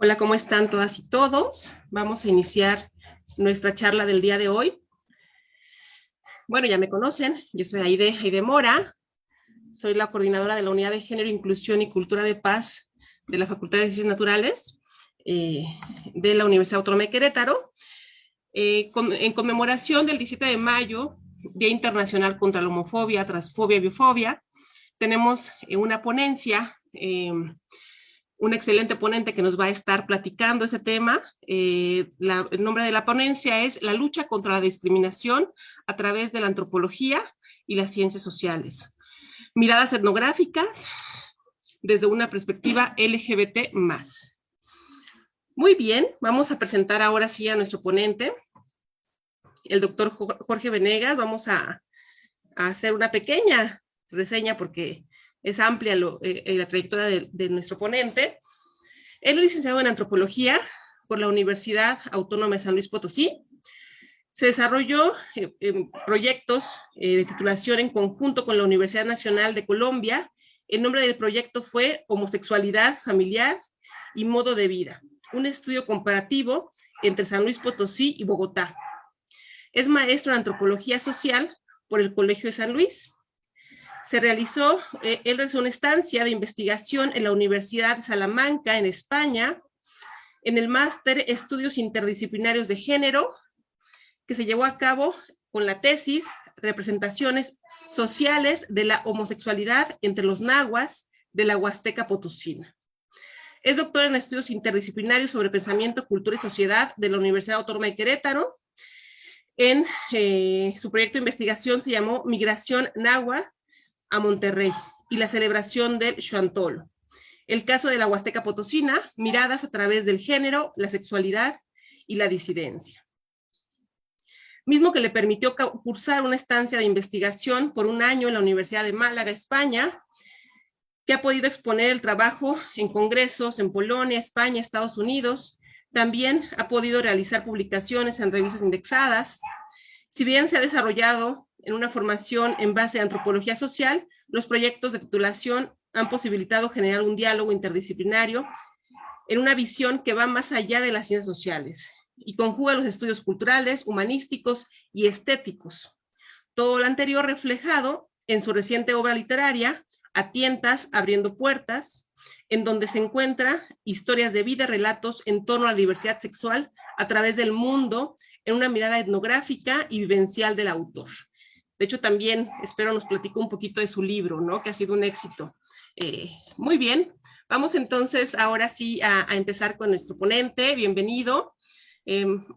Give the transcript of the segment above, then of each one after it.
Hola, ¿cómo están todas y todos? Vamos a iniciar nuestra charla del día de hoy. Bueno, ya me conocen, yo soy Aide Mora, soy la coordinadora de la Unidad de Género, Inclusión y Cultura de Paz de la Facultad de Ciencias Naturales de la Universidad Autónoma de Querétaro, en conmemoración del 17 de mayo, Día Internacional contra la Homofobia, Transfobia y Bifobia. Tenemos una ponencia, un excelente ponente que nos va a estar platicando ese tema. El nombre de la ponencia es La lucha contra la discriminación a través de la antropología y las ciencias sociales. Miradas etnográficas desde una perspectiva LGBT+. Muy bien, vamos a presentar ahora sí a nuestro ponente, el doctor Jorge Venegas. Vamos a hacer una pequeña reseña porque es amplia la trayectoria de nuestro ponente. Él es licenciado en Antropología por la Universidad Autónoma de San Luis Potosí. Se desarrolló proyectos de titulación en conjunto con la Universidad Nacional de Colombia. El nombre del proyecto fue Homosexualidad Familiar y Modo de Vida, un estudio comparativo entre San Luis Potosí y Bogotá. Es maestro en Antropología Social por el Colegio de San Luis. Él realizó una estancia de investigación en la Universidad de Salamanca, en España, en el máster Estudios Interdisciplinarios de Género, que se llevó a cabo con la tesis Representaciones Sociales de la Homosexualidad entre los Nahuas de la Huasteca Potosina. Es doctor en Estudios Interdisciplinarios sobre Pensamiento, Cultura y Sociedad de la Universidad Autónoma de Querétaro. En su proyecto de investigación se llamó Migración Nahua a Monterrey y la celebración del Xuantolo. El caso de la Huasteca Potosina, miradas a través del género, la sexualidad y la disidencia. Mismo que le permitió cursar una estancia de investigación por un año en la Universidad de Málaga, España, que ha podido exponer el trabajo en congresos en Polonia, España, Estados Unidos. También ha podido realizar publicaciones en revistas indexadas. Si bien se ha desarrollado en una formación en base a antropología social, los proyectos de titulación han posibilitado generar un diálogo interdisciplinario en una visión que va más allá de las ciencias sociales y conjuga los estudios culturales, humanísticos y estéticos. Todo lo anterior reflejado en su reciente obra literaria, A tientas, abriendo puertas, en donde se encuentra historias de vida, relatos en torno a la diversidad sexual a través del mundo, en una mirada etnográfica y vivencial del autor. De hecho, también espero nos platique un poquito de su libro, ¿no? Que ha sido un éxito. Muy bien, vamos entonces ahora sí a empezar con nuestro ponente. Bienvenido.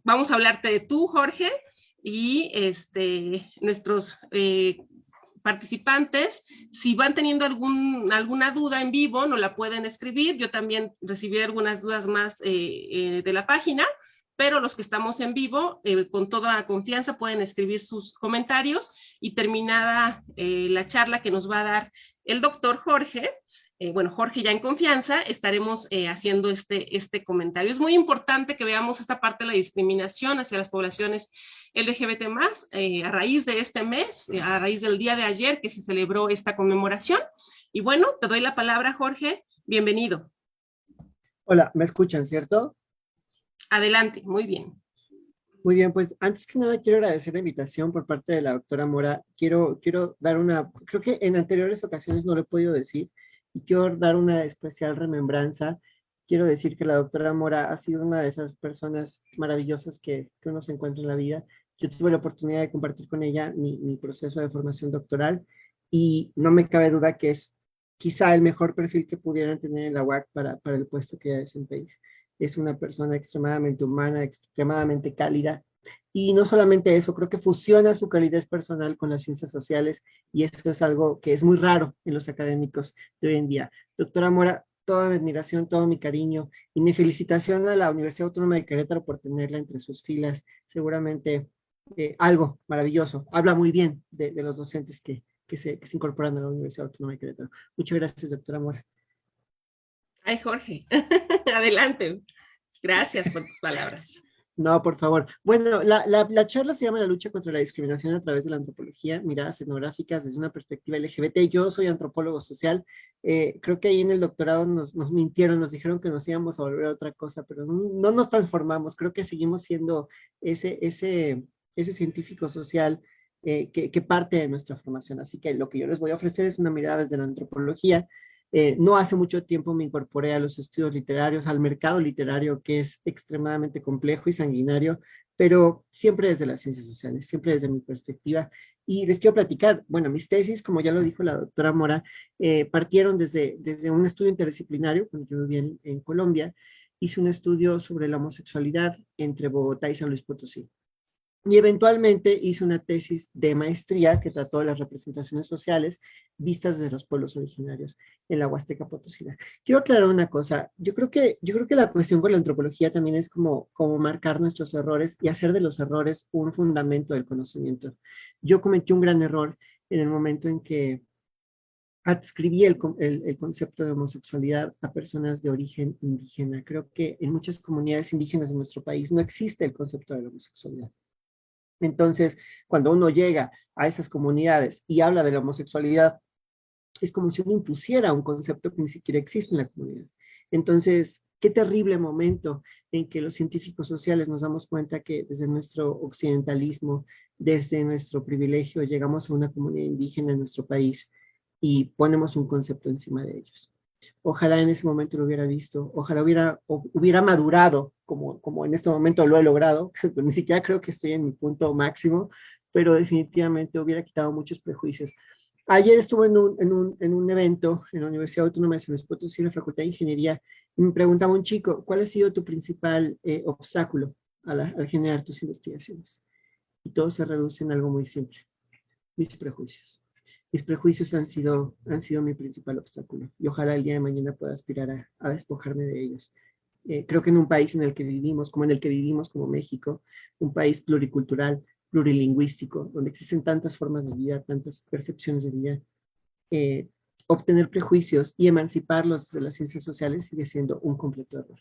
Vamos a hablarte de tú, Jorge, y nuestros participantes, si van teniendo alguna duda en vivo, nos la pueden escribir. Yo también recibí algunas dudas más de la página, pero los que estamos en vivo, con toda confianza, pueden escribir sus comentarios y terminada la charla que nos va a dar el doctor Jorge, Jorge ya en confianza, estaremos haciendo este comentario. Es muy importante que veamos esta parte de la discriminación hacia las poblaciones LGBT+, a raíz de este mes, a raíz del día de ayer que se celebró esta conmemoración. Y bueno, te doy la palabra, Jorge. Bienvenido. Hola, ¿me escuchan, cierto? Adelante, muy bien. Muy bien, pues antes que nada quiero agradecer la invitación por parte de la doctora Mora. Quiero dar creo que en anteriores ocasiones no lo he podido decir, y quiero dar una especial remembranza. Quiero decir que la doctora Mora ha sido una de esas personas maravillosas que uno se encuentra en la vida. Yo tuve la oportunidad de compartir con ella mi proceso de formación doctoral, y no me cabe duda que es quizá el mejor perfil que pudieran tener en la UAC para el puesto que ella desempeña. Es una persona extremadamente humana, extremadamente cálida, y no solamente eso, creo que fusiona su calidez personal con las ciencias sociales, y eso es algo que es muy raro en los académicos de hoy en día. Doctora Mora, toda mi admiración, todo mi cariño, y mi felicitación a la Universidad Autónoma de Querétaro por tenerla entre sus filas. Seguramente algo maravilloso. Habla muy bien de los docentes que se incorporan a la Universidad Autónoma de Querétaro. Muchas gracias, doctora Mora. Ay, Jorge, adelante. Gracias por tus palabras. No, por favor. Bueno, la charla se llama La lucha contra la discriminación a través de la antropología, miradas etnográficas desde una perspectiva LGBT. Yo soy antropólogo social. Creo que ahí en el doctorado nos mintieron, nos dijeron que nos íbamos a volver a otra cosa, pero no nos transformamos. Creo que seguimos siendo ese científico social que parte de nuestra formación. Así que lo que yo les voy a ofrecer es una mirada desde la antropología. No hace mucho tiempo me incorporé a los estudios literarios, al mercado literario, que es extremadamente complejo y sanguinario, pero siempre desde las ciencias sociales, siempre desde mi perspectiva. Y les quiero platicar, bueno, mis tesis, como ya lo dijo la doctora Mora, partieron desde un estudio interdisciplinario, cuando yo vivía en Colombia, hice un estudio sobre la homosexualidad entre Bogotá y San Luis Potosí. Y eventualmente hice una tesis de maestría que trató de las representaciones sociales vistas desde los pueblos originarios en la Huasteca Potosina. Quiero aclarar una cosa, yo creo que la cuestión con la antropología también es como marcar nuestros errores y hacer de los errores un fundamento del conocimiento. Yo cometí un gran error en el momento en que adscribí el concepto de homosexualidad a personas de origen indígena. Creo que en muchas comunidades indígenas de nuestro país no existe el concepto de la homosexualidad. Entonces, cuando uno llega a esas comunidades y habla de la homosexualidad, es como si uno impusiera un concepto que ni siquiera existe en la comunidad. Entonces, qué terrible momento en que los científicos sociales nos damos cuenta que desde nuestro occidentalismo, desde nuestro privilegio, llegamos a una comunidad indígena en nuestro país y ponemos un concepto encima de ellos. Ojalá en ese momento lo hubiera visto, ojalá hubiera madurado como en este momento lo he logrado. Ni siquiera creo que estoy en mi punto máximo, pero definitivamente hubiera quitado muchos prejuicios. Ayer estuve en un evento en la Universidad Autónoma de San Luis Potosí, en la Facultad de Ingeniería, y me preguntaba un chico, ¿cuál ha sido tu principal obstáculo al generar tus investigaciones? Y todo se reduce en algo muy simple, mis prejuicios. Mis prejuicios han sido mi principal obstáculo y ojalá el día de mañana pueda aspirar a despojarme de ellos. Creo que en un país en el que vivimos, como en el que vivimos como México, un país pluricultural, plurilingüístico, donde existen tantas formas de vida, tantas percepciones de vida, eh, obtener prejuicios y emanciparlos de las ciencias sociales sigue siendo un completo error.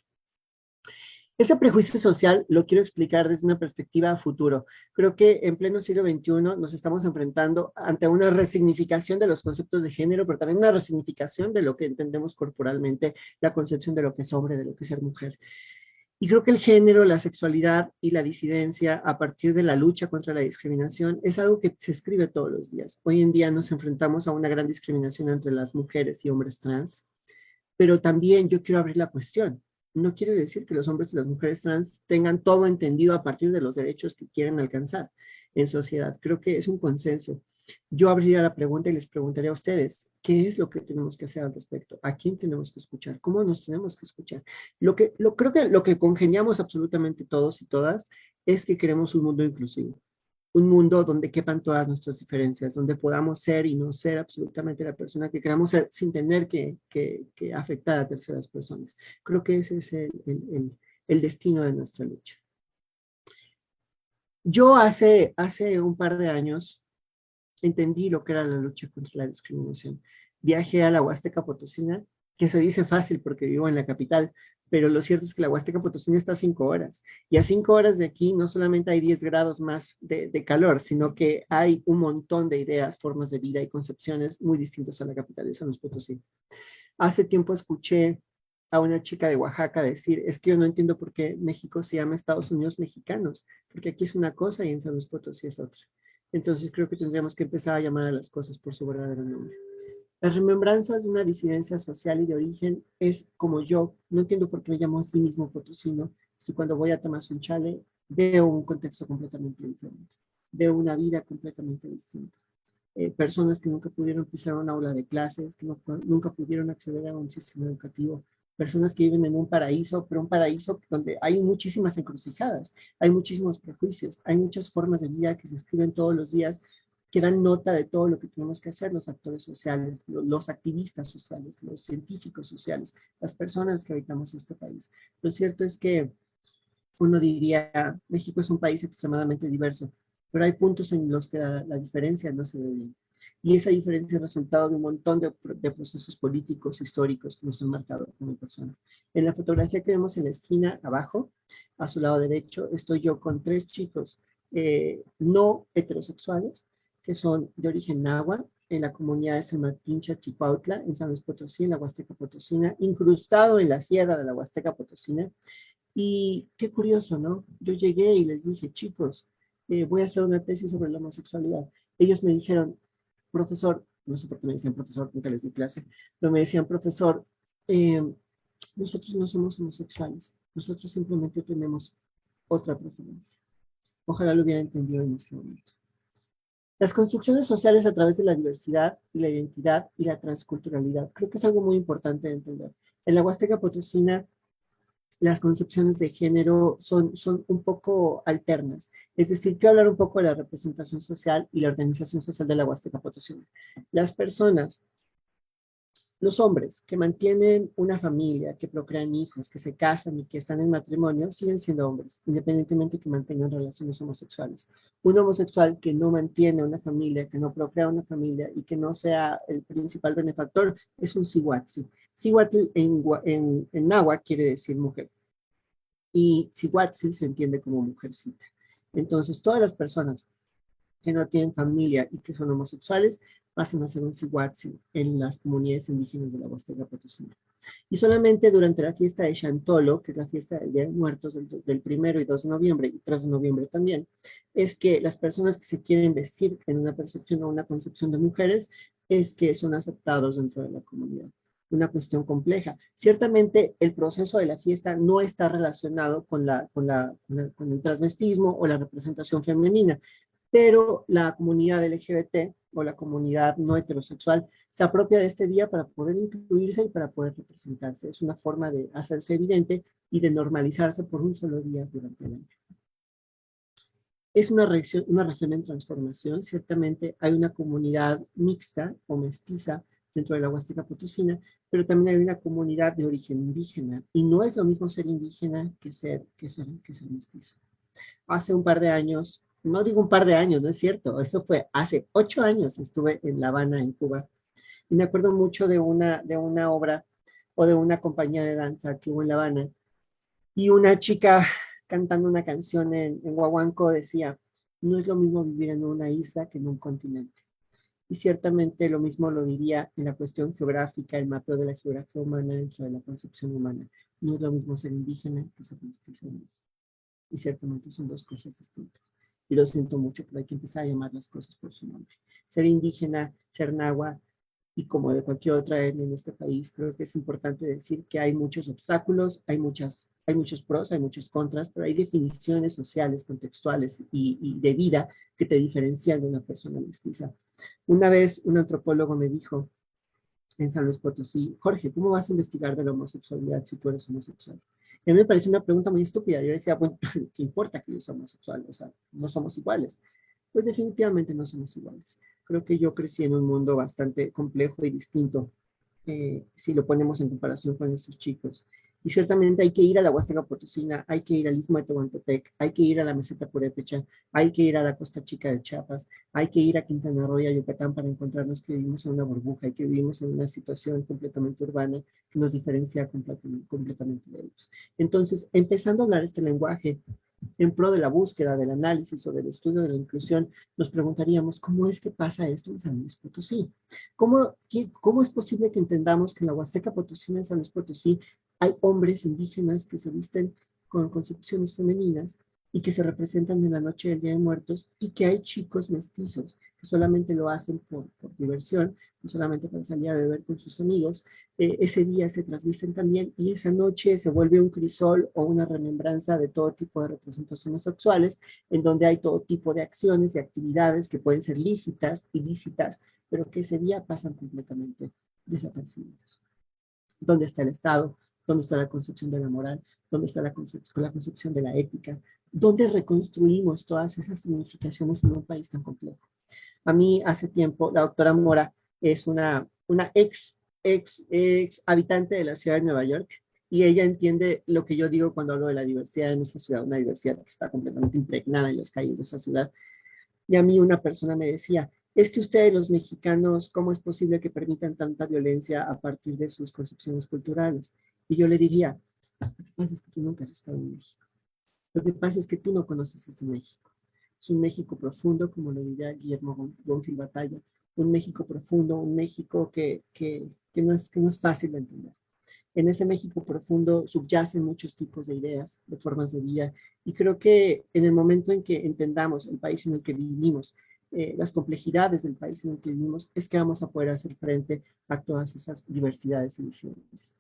Ese prejuicio social lo quiero explicar desde una perspectiva a futuro. Creo que en pleno siglo XXI nos estamos enfrentando ante una resignificación de los conceptos de género, pero también una resignificación de lo que entendemos corporalmente, la concepción de lo que es hombre, de lo que es ser mujer. Y creo que el género, la sexualidad y la disidencia a partir de la lucha contra la discriminación es algo que se escribe todos los días. Hoy en día nos enfrentamos a una gran discriminación entre las mujeres y hombres trans, pero también yo quiero abrir la cuestión. No quiere decir que los hombres y las mujeres trans tengan todo entendido a partir de los derechos que quieren alcanzar en sociedad. Creo que es un consenso. Yo abriría la pregunta y les preguntaría a ustedes, ¿qué es lo que tenemos que hacer al respecto? ¿A quién tenemos que escuchar? ¿Cómo nos tenemos que escuchar? Creo que lo que congeniamos absolutamente todos y todas es que queremos un mundo inclusivo, un mundo donde quepan todas nuestras diferencias, donde podamos ser y no ser absolutamente la persona que queramos ser sin tener que afectar a terceras personas. Creo que ese es el destino de nuestra lucha. Yo hace un par de años entendí lo que era la lucha contra la discriminación. Viajé a la Huasteca Potosina, que se dice fácil porque vivo en la capital, pero lo cierto es que la Huasteca Potosina está a 5 horas. Y a 5 horas de aquí no solamente hay 10 grados más de calor, sino que hay un montón de ideas, formas de vida y concepciones muy distintas a la capital de San Luis Potosí. Hace tiempo escuché a una chica de Oaxaca decir, es que yo no entiendo por qué México se llama Estados Unidos mexicanos, porque aquí es una cosa y en San Luis Potosí es otra. Entonces creo que tendríamos que empezar a llamar a las cosas por su verdadero nombre. Las remembranzas de una disidencia social y de origen es como yo, no entiendo por qué me llamo a sí mismo potosino, si cuando voy a Tamazunchale veo un contexto completamente diferente, veo una vida completamente distinta. Personas que nunca pudieron pisar una aula de clases, que nunca pudieron acceder a un sistema educativo, personas que viven en un paraíso, pero un paraíso donde hay muchísimas encrucijadas, hay muchísimos prejuicios, hay muchas formas de vida que se escriben todos los días, que dan nota de todo lo que tenemos que hacer los actores sociales, los activistas sociales, los científicos sociales, las personas que habitamos este país. Lo cierto es que uno diría, México es un país extremadamente diverso, pero hay puntos en los que la diferencia no se ve bien. Y esa diferencia es resultado de un montón de procesos políticos, históricos que nos han marcado como personas. En la fotografía que vemos en la esquina abajo, a su lado derecho, estoy yo con 3 chicos no heterosexuales, que son de origen náhuatl, en la comunidad de San Martín Chachicuautla, en San Luis Potosí, en la Huasteca Potosina, incrustado en la sierra de la Huasteca Potosina. Y qué curioso, ¿no? Yo llegué y les dije, chicos, voy a hacer una tesis sobre la homosexualidad. Ellos me dijeron, profesor, no sé por qué me decían profesor, nunca les di clase, pero me decían, profesor, eh, nosotros no somos homosexuales, nosotros simplemente tenemos otra preferencia. Ojalá lo hubiera entendido en ese momento. Las construcciones sociales a través de la diversidad y la identidad y la transculturalidad. Creo que es algo muy importante de entender. En la Huasteca Potosina, las concepciones de género son un poco alternas. Es decir, quiero hablar un poco de la representación social y la organización social de la Huasteca Potosina. Las personas, los hombres que mantienen una familia, que procrean hijos, que se casan y que están en matrimonio, siguen siendo hombres, independientemente que mantengan relaciones homosexuales. Un homosexual que no mantiene una familia, que no procrea una familia y que no sea el principal benefactor, es un cihuatzi. Cihuatl en náhuatl quiere decir mujer. Y cihuatzi se entiende como mujercita. Entonces, todas las personas que no tienen familia y que son homosexuales pasan a ser un cihuatzi en las comunidades indígenas de la Huasteca Potosina. Y solamente durante la fiesta de Xantolo, que es la fiesta del Día de Muertos del 1 y 2 de noviembre, y 3 de noviembre también, es que las personas que se quieren vestir en una percepción o una concepción de mujeres, es que son aceptados dentro de la comunidad. Una cuestión compleja. Ciertamente el proceso de la fiesta no está relacionado con el transvestismo o la representación femenina, pero la comunidad LGBT o la comunidad no heterosexual se apropia de este día para poder incluirse y para poder representarse. Es una forma de hacerse evidente y de normalizarse por un solo día durante el año. Es una región en transformación, ciertamente hay una comunidad mixta o mestiza dentro de la Huasteca Potosina, pero también hay una comunidad de origen indígena, y no es lo mismo ser indígena que ser mestizo. Hace un par de años, no digo un par de años, no es cierto, eso fue hace 8 años, estuve en La Habana, en Cuba, y me acuerdo mucho de una obra o de una compañía de danza que hubo en La Habana, y una chica cantando una canción en Huahuanco decía, no es lo mismo vivir en una isla que en un continente. Y ciertamente lo mismo lo diría en la cuestión geográfica, el mapeo de la geografía humana dentro de la concepción humana. No es lo mismo ser indígena que ser mestizo. Y ciertamente son 2 cosas distintas. Y lo siento mucho, pero hay que empezar a llamar las cosas por su nombre. Ser indígena, ser náhuatl, y como de cualquier otra etnia en este país, creo que es importante decir que hay muchos obstáculos, hay muchos pros, hay muchos contras, pero hay definiciones sociales, contextuales y de vida que te diferencian de una persona mestiza. Una vez un antropólogo me dijo en San Luis Potosí, Jorge, ¿cómo vas a investigar de la homosexualidad si tú eres homosexual? Y a mí me pareció una pregunta muy estúpida. Yo decía, bueno, ¿qué importa que yo sea homosexual? O sea, no somos iguales. Pues definitivamente no somos iguales. Creo que yo crecí en un mundo bastante complejo y distinto, si lo ponemos en comparación con estos chicos. Y ciertamente hay que ir a la Huasteca Potosina, hay que ir al Istmo de Tehuantepec, hay que ir a la Meseta Purépecha, hay que ir a la Costa Chica de Chiapas, hay que ir a Quintana Roo y a Yucatán para encontrarnos que vivimos en una burbuja y que vivimos en una situación completamente urbana que nos diferencia completamente de ellos. Entonces, empezando a hablar este lenguaje en pro de la búsqueda, del análisis o del estudio de la inclusión, nos preguntaríamos, ¿cómo es que pasa esto en San Luis Potosí? ¿Cómo es posible que entendamos que en la Huasteca Potosina, en San Luis Potosí, hay hombres indígenas que se visten con concepciones femeninas y que se representan en la noche del Día de Muertos, y que hay chicos mestizos que solamente lo hacen por diversión, y solamente para salir a beber con sus amigos? Ese día se transmiten también, y esa noche se vuelve un crisol o una remembranza de todo tipo de representaciones sexuales, en donde hay todo tipo de acciones y actividades que pueden ser lícitas, ilícitas, pero que ese día pasan completamente desapercibidos. ¿Dónde está el Estado? ¿Dónde está la concepción de la moral? ¿Dónde está la concepción de la ética? ¿Dónde reconstruimos todas esas significaciones en un país tan complejo? A mí hace tiempo, la doctora Mora es una ex habitante de la ciudad de Nueva York, y ella entiende lo que yo digo cuando hablo de la diversidad en esa ciudad, una diversidad que está completamente impregnada en las calles de esa ciudad. Y a mí una persona me decía, es que ustedes los mexicanos, ¿cómo es posible que permitan tanta violencia a partir de sus concepciones culturales? Y yo le diría, lo que pasa es que tú nunca has estado en México. Lo que pasa es que tú no conoces este México. Es un México profundo, como lo diría Guillermo Bonfil Batalla, un México profundo, un México que no es fácil de entender. En ese México profundo subyacen muchos tipos de ideas, de formas de vida, y creo que en el momento en que entendamos el país en el que vivimos, las complejidades del país en el que vivimos, es que vamos a poder hacer frente a todas esas diversidades y diferencias.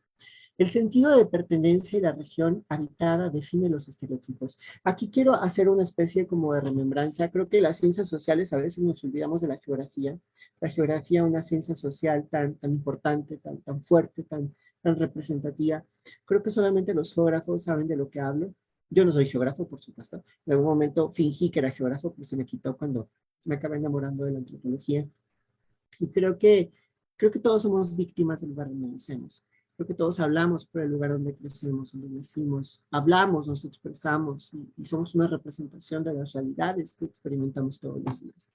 El sentido de pertenencia y la región habitada define los estereotipos. Aquí quiero hacer una especie como de remembranza. Creo que las ciencias sociales a veces nos olvidamos de la geografía. La geografía, una ciencia social tan importante, tan fuerte, tan representativa. Creo que solamente los geógrafos saben de lo que hablo. Yo no soy geógrafo, por supuesto. En algún momento fingí que era geógrafo, pero se me quitó cuando me acabé enamorando de la antropología. Y creo que todos somos víctimas del lugar donde nacemos. Creo que todos hablamos por el lugar donde crecemos, donde nacimos. Hablamos, nos expresamos y somos una representación de las realidades que experimentamos todos los días.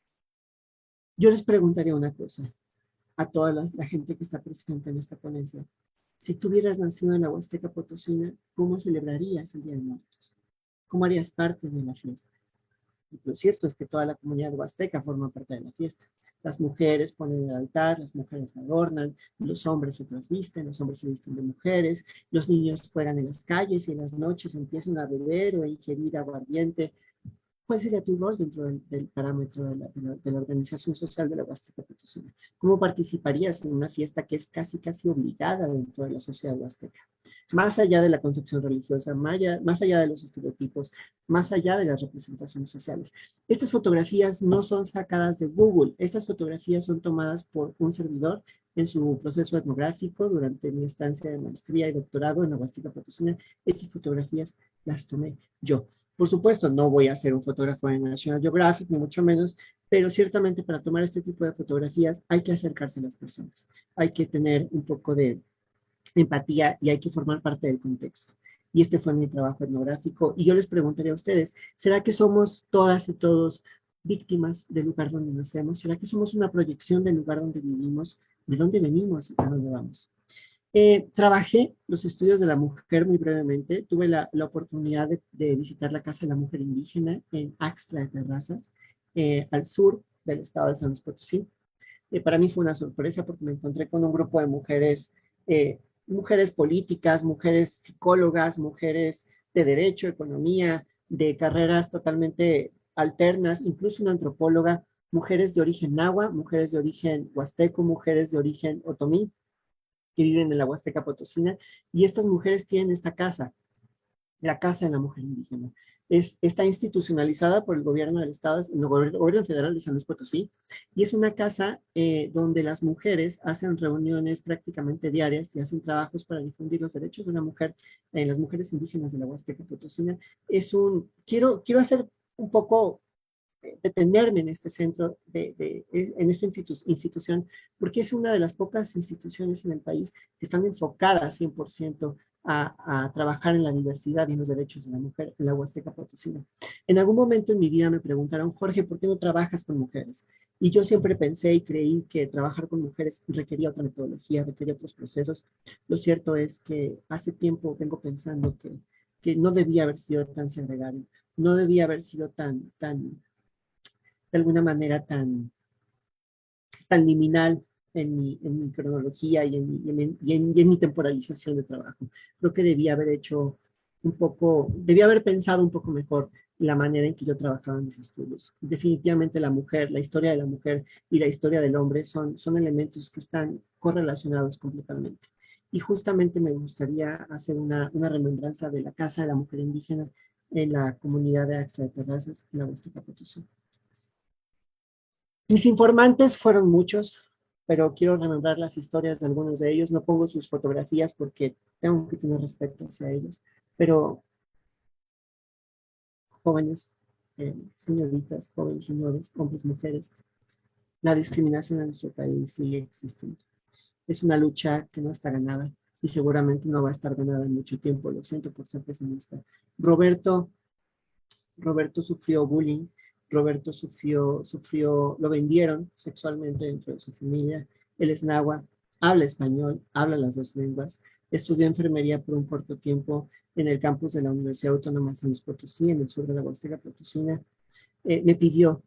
Yo les preguntaría una cosa a toda la gente que está presente en esta ponencia. Si tú hubieras nacido en la Huasteca Potosina, ¿cómo celebrarías el Día de Muertos? ¿Cómo harías parte de la fiesta? Lo cierto es que toda la comunidad huasteca forma parte de la fiesta. Las mujeres ponen el altar, las mujeres lo adornan, los hombres se trasvisten, los hombres se visten de mujeres, los niños juegan en las calles y en las noches empiezan a beber o a ingerir aguardiente. ¿Cuál sería tu rol dentro del parámetro de la organización social de la Huasteca Potosina? ¿Cómo participarías en una fiesta que es casi obligada dentro de la sociedad huasteca? Más allá de la concepción religiosa, más allá de los estereotipos, más allá de las representaciones sociales. Estas fotografías no son sacadas de Google, estas fotografías son tomadas por un servidor en su proceso etnográfico durante mi estancia de maestría y doctorado en la Huasteca Potosina. Estas fotografías las tomé yo. Por supuesto, no voy a ser un fotógrafo en National Geographic, ni mucho menos, pero ciertamente para tomar este tipo de fotografías hay que acercarse a las personas, hay que tener un poco de empatía y hay que formar parte del contexto. Y este fue mi trabajo etnográfico. Y yo les preguntaría a ustedes, ¿será que somos todas y todos víctimas del lugar donde nacemos? ¿Será que somos una proyección del lugar donde vivimos, de dónde venimos y a dónde vamos? Trabajé los estudios de la mujer muy brevemente. Tuve la oportunidad de visitar la Casa de la Mujer Indígena en Axtla de Terrazas, al sur del estado de San Luis Potosí. Para mí fue una sorpresa porque me encontré con un grupo de mujeres, mujeres políticas, mujeres psicólogas, mujeres de derecho, economía, de carreras totalmente alternas, incluso una antropóloga, mujeres de origen náhuatl, mujeres de origen huasteco, mujeres de origen otomí, que viven en la Huasteca Potosina, y estas mujeres tienen esta casa, la Casa de la Mujer Indígena. Está institucionalizada por el gobierno del Estado, el gobierno federal de San Luis Potosí, y es una casa donde las mujeres hacen reuniones prácticamente diarias y hacen trabajos para difundir los derechos de la mujer, las mujeres indígenas de la Huasteca Potosina. Quiero hacer un poco detenerme en este centro, en esta institución, porque es una de las pocas instituciones en el país que están enfocadas 100% a trabajar en la diversidad y en los derechos de la mujer en la Huasteca Potosina. En algún momento en mi vida me preguntaron, Jorge, ¿por qué no trabajas con mujeres? Y yo siempre pensé y creí que trabajar con mujeres requería otra metodología, requería otros procesos. Lo cierto es que hace tiempo vengo pensando que no debía haber sido tan segregario, no debía haber sido de alguna manera tan liminal en mi cronología y en mi temporalización de trabajo. Creo que debía haber hecho debía haber pensado un poco mejor la manera en que yo trabajaba en mis estudios. Definitivamente la mujer, la historia de la mujer y la historia del hombre son elementos que están correlacionados completamente. Y justamente me gustaría hacer una remembranza de la Casa de la Mujer Indígena en la comunidad de Axtla de Terrazas, en la Huasteca Potosí. Mis informantes fueron muchos, pero quiero remembrar las historias de algunos de ellos. No pongo sus fotografías porque tengo que tener respeto hacia ellos, pero jóvenes, señoritas, jóvenes señores, hombres, mujeres, la discriminación en nuestro país sigue existiendo. Es una lucha que no está ganada y seguramente no va a estar ganada en mucho tiempo. Lo siento por ser pesimista. Roberto sufrió bullying Roberto sufrió, lo vendieron sexualmente dentro de su familia. Él es náhuatl, habla español, habla las dos lenguas, estudió enfermería por un corto tiempo en el campus de la Universidad Autónoma de San Luis Potosí, en el sur de la Huasteca Potosina. Me pidió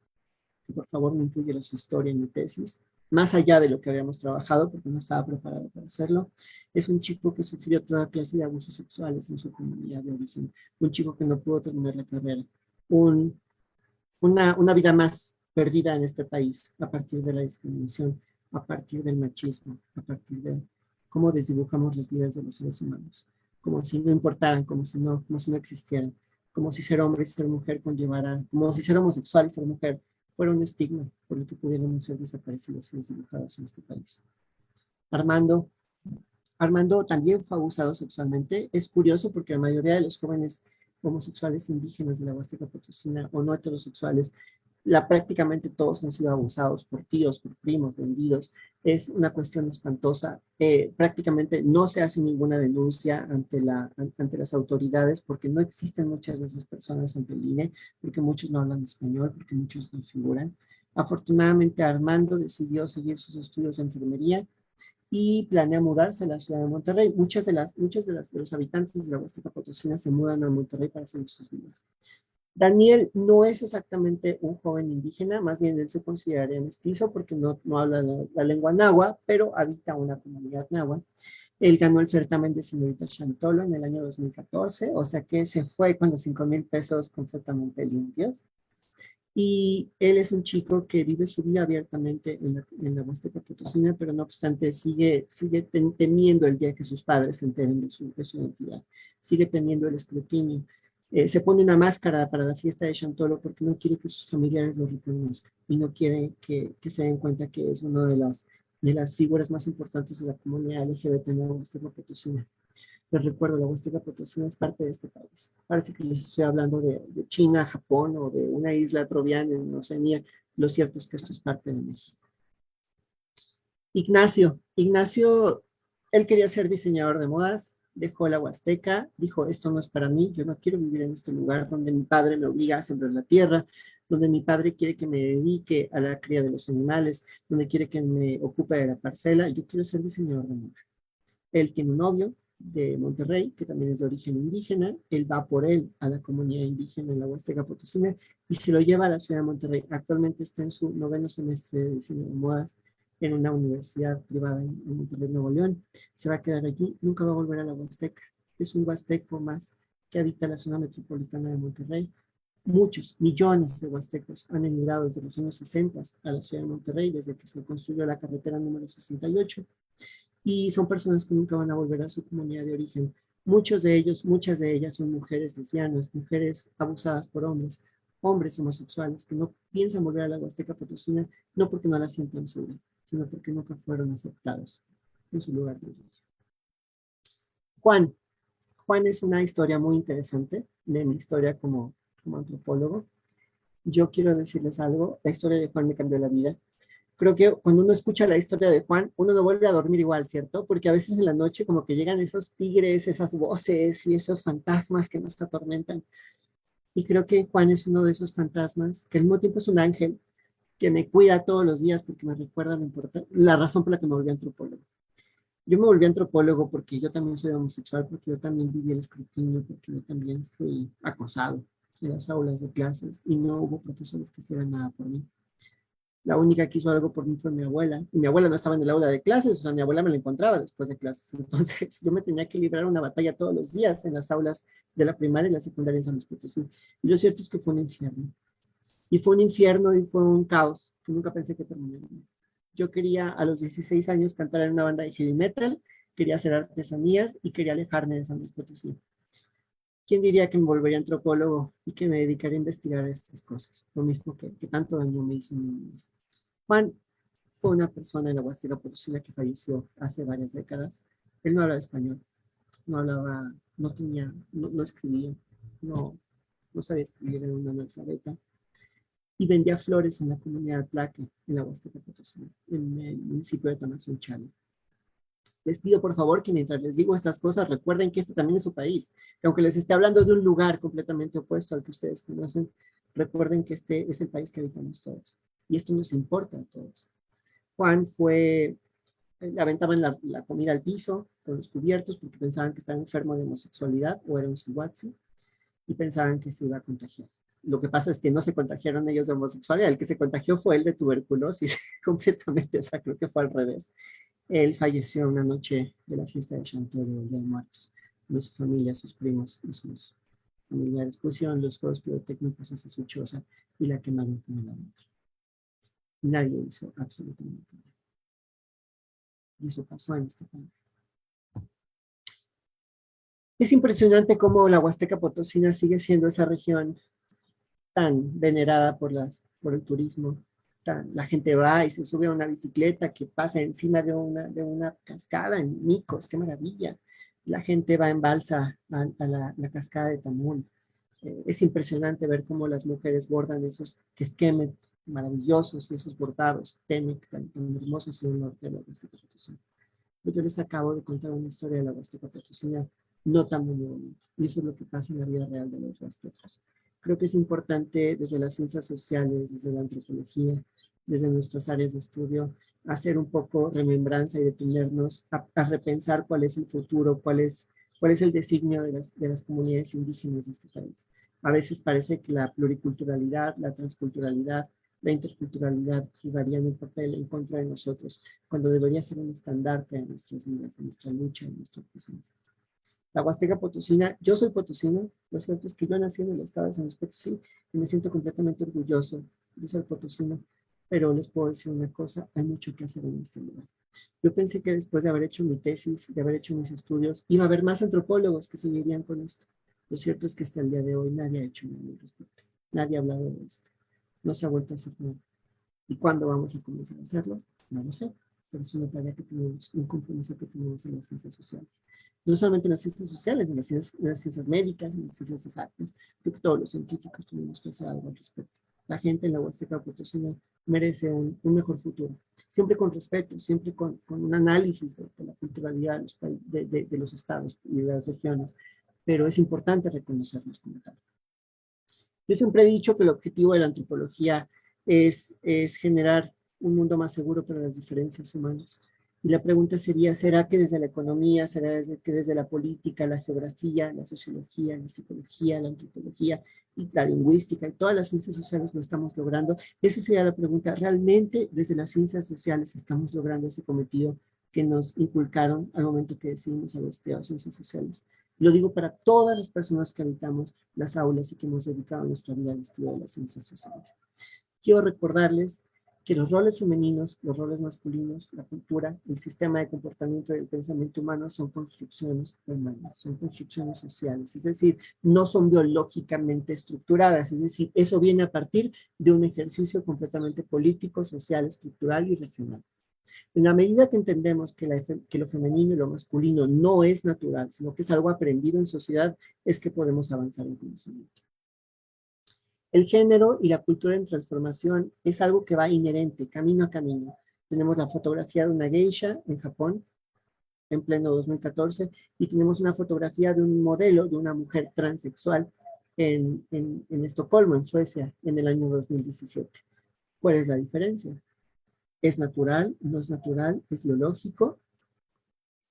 que por favor me incluyera su historia en mi tesis, más allá de lo que habíamos trabajado, porque no estaba preparado para hacerlo. Es un chico que sufrió toda clase de abusos sexuales en su comunidad de origen, un chico que no pudo terminar la carrera, una vida más perdida en este país a partir de la discriminación, a partir del machismo, a partir de cómo desdibujamos las vidas de los seres humanos, como si no importaran, como si no existieran, como si ser hombre y ser mujer conllevara, como si ser homosexual y ser mujer fuera un estigma por el que pudiéramos ser desaparecidos y desdibujados en este país. Armando, Armando también fue abusado sexualmente. Es curioso porque la mayoría de los jóvenes homosexuales indígenas de la Huasteca Potosina o no heterosexuales, prácticamente todos han sido abusados por tíos, por primos, vendidos. Es una cuestión espantosa. Prácticamente no se hace ninguna denuncia ante las autoridades porque no existen muchas de esas personas ante el INE, porque muchos no hablan español, porque muchos no figuran. Afortunadamente Armando decidió seguir sus estudios de enfermería y planea mudarse a la ciudad de Monterrey. De los habitantes de la Huasteca Potosina se mudan a Monterrey para hacer sus vidas. Daniel no es exactamente un joven indígena, más bien él se consideraría mestizo porque no habla la lengua náhuatl, pero habita una comunidad náhuatl. Él ganó el certamen de señorita Chantolo en el año 2014, o sea que se fue con los 5,000 pesos completamente limpios. Y él es un chico que vive su vida abiertamente en la Huasteca Potosina, pero no obstante sigue temiendo el día que sus padres se enteren de su identidad, sigue temiendo el escrutinio. Se pone una máscara para la fiesta de Chantolo porque no quiere que sus familiares lo reconozcan y no quiere que se den cuenta que es una de las figuras más importantes de la comunidad LGBT en la Huasteca Potosina. Les recuerdo, la Huasteca Potosina es parte de este país. Parece que les estoy hablando de China, Japón o de una isla troviana en Oceanía. Lo cierto es que esto es parte de México. Ignacio, él quería ser diseñador de modas, dejó la Huasteca, dijo, esto no es para mí, yo no quiero vivir en este lugar donde mi padre me obliga a sembrar la tierra, donde mi padre quiere que me dedique a la cría de los animales, donde quiere que me ocupe de la parcela, yo quiero ser diseñador de moda. Él tiene un novio de Monterrey, que también es de origen indígena, él va por él a la comunidad indígena en la Huasteca Potosina y se lo lleva a la ciudad de Monterrey. Actualmente está en su 9º semestre de diseño de modas en una universidad privada en Monterrey, Nuevo León. Se va a quedar allí, nunca va a volver a la Huasteca. Es un huasteco más que habita la zona metropolitana de Monterrey. Muchos, millones de huastecos han emigrado desde los años 60 a la ciudad de Monterrey, desde que se construyó la carretera número 68, y son personas que nunca van a volver a su comunidad de origen. Muchos de ellos, muchas de ellas son mujeres lesbianas, mujeres abusadas por hombres, hombres homosexuales que no piensan volver a la Huasteca Potosina, no porque no la sientan sola, sino porque nunca fueron aceptados en su lugar de origen. Juan. Juan es una historia muy interesante de mi historia como antropólogo. Yo quiero decirles algo, la historia de Juan me cambió la vida. Creo que cuando uno escucha la historia de Juan, uno no vuelve a dormir igual, ¿cierto? Porque a veces en la noche como que llegan esos tigres, esas voces y esos fantasmas que nos atormentan. Y creo que Juan es uno de esos fantasmas, que al mismo tiempo es un ángel, que me cuida todos los días porque me recuerda la razón por la que me volví antropólogo. Yo me volví antropólogo porque yo también soy homosexual, porque yo también viví el escrutinio, porque yo también fui acosado en las aulas de clases y no hubo profesores que hicieran nada por mí. La única que hizo algo por mí fue mi abuela. Y mi abuela no estaba en el aula de clases, o sea, mi abuela me la encontraba después de clases. Entonces, yo me tenía que librar una batalla todos los días en las aulas de la primaria y la secundaria en San Luis Potosí. Y lo cierto es que fue un infierno. Y fue un infierno y fue un caos que nunca pensé que terminaría. Yo quería a los 16 años cantar en una banda de heavy metal, quería hacer artesanías y quería alejarme de San Luis Potosí. ¿Quién diría que me volvería antropólogo y que me dedicaría a investigar estas cosas? Lo mismo que tanto daño me hizo en mi niñez. Juan fue una persona en la Huasteca Potosina que falleció hace varias décadas. Él no hablaba español, no hablaba, no tenía, no escribía, no sabía escribir, era un analfabeta. Y vendía flores en la comunidad Tlaque, en la Huasteca Potosina, en el municipio de Tamazunchale. Les pido por favor que mientras les digo estas cosas recuerden que este también es su país, que aunque les esté hablando de un lugar completamente opuesto al que ustedes conocen, Recuerden que este es el país que habitamos todos. Y esto nos importa a todos. Juan fue, le aventaban la comida al piso con los cubiertos porque pensaban que estaba enfermo de homosexualidad o era un sihuatzi y pensaban que se iba a contagiar. Lo que pasa es que no se contagiaron ellos de homosexualidad, el que se contagió fue el de tuberculosis, completamente, o sea, creo que fue al revés. Él falleció una noche de la fiesta de Chantorio, del Día de Muertos. Su familia, sus primos y sus familiares pusieron los fuegos pirotécnicos hacia su choza y la quemaron con el adentro. Nadie hizo absolutamente nada. Y eso pasó en este país. Es impresionante cómo la Huasteca Potosina sigue siendo esa región tan venerada por el turismo. La gente va y se sube a una bicicleta que pasa encima de una cascada en Micos, qué maravilla. La gente va en balsa a la cascada de Tamul. Es impresionante ver cómo las mujeres bordan esos esquemet maravillosos, esos bordados, temec tan hermosos en el norte de la Huasteca Potosina. Yo les acabo de contar una historia de la Huasteca Potosina no tan muy bonita. Y eso es lo que pasa en la vida real de los huastecos. Creo que es importante desde las ciencias sociales, desde la antropología, desde nuestras áreas de estudio, hacer un poco remembranza y detenernos a repensar cuál es el futuro, cuál es el designio de las comunidades indígenas de este país. A veces parece que la pluriculturalidad, la transculturalidad, la interculturalidad jugarían un papel en contra de nosotros, cuando debería ser un estandarte en nuestras vidas, en nuestra lucha, en nuestra presencia. La Huasteca Potosina, yo soy potosino, lo cierto es que yo nací en el estado de San Luis Potosí y me siento completamente orgulloso de ser potosino, pero les puedo decir una cosa, hay mucho que hacer en este lugar. Yo pensé que después de haber hecho mi tesis, de haber hecho mis estudios, iba a haber más antropólogos que seguirían con esto. Lo cierto es que hasta el día de hoy nadie ha hecho nada al respecto, nadie ha hablado de esto, no se ha vuelto a hacer nada. ¿Y cuándo vamos a comenzar a hacerlo? No lo sé, pero es una tarea que tenemos, un compromiso que tenemos en las ciencias sociales. No solamente en las ciencias sociales, en las ciencias médicas, en las ciencias exactas, creo que todos los científicos tenemos que hacer algo al respecto. La gente en la Huasteca Potosina merece un mejor futuro, siempre con respeto, siempre con un análisis de la culturalidad de los estados y de las regiones, pero es importante reconocernos como tal. Yo siempre he dicho que el objetivo de la antropología es generar un mundo más seguro para las diferencias humanas. Y la pregunta sería, ¿será que desde la economía, será que desde la política, la geografía, la sociología, la psicología, la antropología y la lingüística y todas las ciencias sociales lo estamos logrando? Esa sería la pregunta. ¿Realmente desde las ciencias sociales estamos logrando ese cometido que nos inculcaron al momento que decidimos haber estudiado ciencias sociales? Lo digo para todas las personas que habitamos las aulas y que hemos dedicado nuestra vida al estudio de las ciencias sociales. Quiero recordarles que los roles femeninos, los roles masculinos, la cultura, el sistema de comportamiento y el pensamiento humano son construcciones humanas, son construcciones sociales, es decir, no son biológicamente estructuradas, es decir, eso viene a partir de un ejercicio completamente político, social, estructural y regional. En la medida que entendemos que lo femenino y lo masculino no es natural, sino que es algo aprendido en sociedad, es que podemos avanzar en conocimiento. El género y la cultura en transformación es algo que va inherente, camino a camino. Tenemos la fotografía de una geisha en Japón, en pleno 2014, y tenemos una fotografía de un modelo de una mujer transexual en Estocolmo, en Suecia, en el año 2017. ¿Cuál es la diferencia? ¿Es natural? ¿No es natural? ¿Es biológico?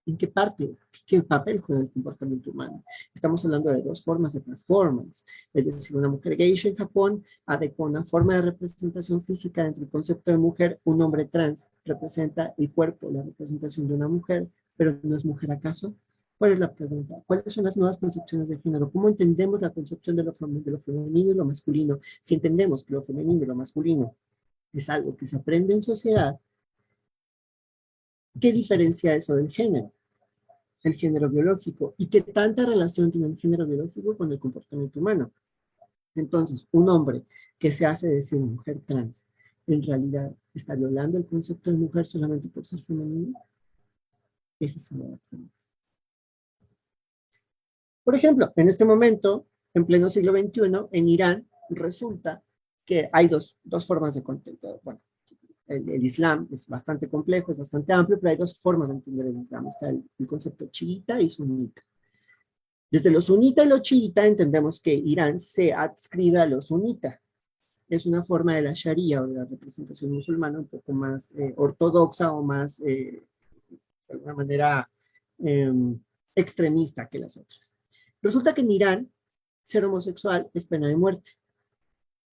¿En qué parte? ¿Qué papel juega el comportamiento humano? Estamos hablando de dos formas de performance. Es decir, una mujer geisha en Japón adecua una forma de representación física entre el concepto de mujer. Un hombre trans representa el cuerpo, la representación de una mujer, pero ¿no es mujer acaso? ¿Cuál es la pregunta? ¿Cuáles son las nuevas concepciones de género? ¿Cómo entendemos la concepción de lo femenino y lo masculino? Si entendemos que lo femenino y lo masculino es algo que se aprende en sociedad, ¿qué diferencia eso del género? El género biológico. ¿Y qué tanta relación tiene el género biológico con el comportamiento humano? Entonces, un hombre que se hace decir mujer trans, ¿en realidad está violando el concepto de mujer solamente por ser femenino? Esa es la pregunta. Por ejemplo, en este momento, en pleno siglo XXI, en Irán, resulta que hay dos formas de contento. Bueno, el Islam es bastante complejo, es bastante amplio, pero hay dos formas de entender el Islam. Está el concepto chiita y sunita. Desde los sunita y los chiita entendemos que Irán se adscribe a los sunita. es una forma de la Sharia o de la representación musulmana un poco más ortodoxa o más, de alguna manera, eh, extremista que las otras. Resulta que en Irán, ser homosexual es pena de muerte.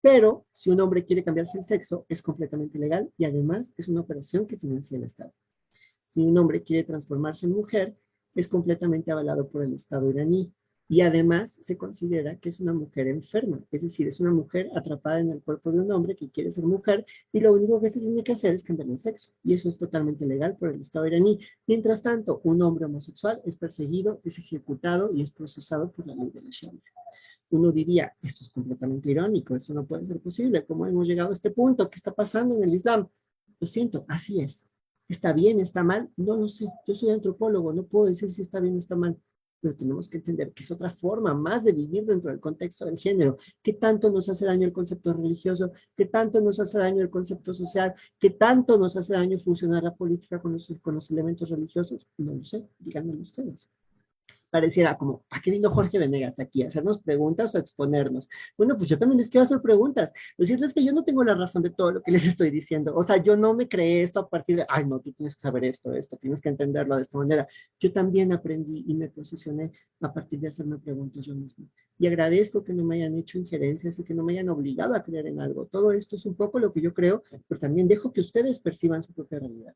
Pero si un hombre quiere cambiarse el sexo, es completamente legal y además es una operación que financia el Estado. Si un hombre quiere transformarse en mujer, es completamente avalado por el Estado iraní. Y además se considera que es una mujer enferma, es decir, es una mujer atrapada en el cuerpo de un hombre que quiere ser mujer y lo único que se tiene que hacer es cambiar el sexo. Y eso es totalmente legal por el Estado iraní. Mientras tanto, un hombre homosexual es perseguido, es ejecutado y es procesado por la ley de la Sharia. Uno diría, esto es completamente irónico, esto no puede ser posible, ¿cómo hemos llegado a este punto? ¿Qué está pasando en el Islam? Lo siento, así es. ¿Está bien, está mal? No lo sé. Yo soy antropólogo, no puedo decir si está bien o está mal, pero tenemos que entender que es otra forma más de vivir dentro del contexto del género. ¿Qué tanto nos hace daño el concepto religioso? ¿Qué tanto nos hace daño el concepto social? ¿Qué tanto nos hace daño fusionar la política con los elementos religiosos? No lo sé, díganmelo ustedes. Pareciera como, ¿a qué vino Jorge Venegas aquí? ¿A hacernos preguntas o exponernos? Bueno, pues yo también les quiero hacer preguntas. Lo cierto es que yo no tengo la razón de todo lo que les estoy diciendo. O sea, yo no me creé esto a partir de, ay, no, tú tienes que saber esto, tienes que entenderlo de esta manera. Yo también aprendí y me posicioné a partir de hacerme preguntas yo mismo. Y agradezco que no me hayan hecho injerencias y que no me hayan obligado a creer en algo. Todo esto es un poco lo que yo creo, pero también dejo que ustedes perciban su propia realidad.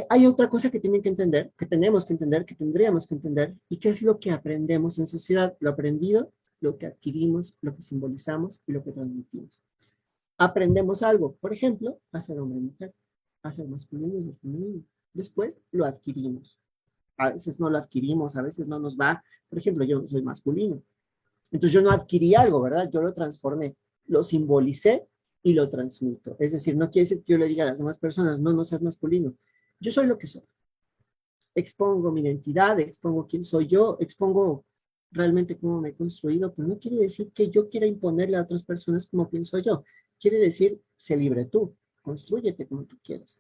Hay otra cosa que tienen que entender, que tenemos que entender, que tendríamos que entender, y que es lo que aprendemos en sociedad, lo aprendido, lo que adquirimos, lo que simbolizamos y lo que transmitimos. Aprendemos algo, por ejemplo, a ser hombre y mujer, a ser masculino y femenino. Después lo adquirimos. A veces no lo adquirimos, a veces no nos va. Por ejemplo, yo soy masculino. Entonces yo no adquirí algo, ¿verdad? Yo lo transformé, lo simbolicé y lo transmito. Es decir, no quiere decir que yo le diga a las demás personas, no, no seas masculino. Yo soy lo que soy. Expongo mi identidad, expongo quién soy yo, expongo realmente cómo me he construido, pero no quiere decir que yo quiera imponerle a otras personas cómo pienso yo. Quiere decir, sé libre tú, constrúyete como tú quieras.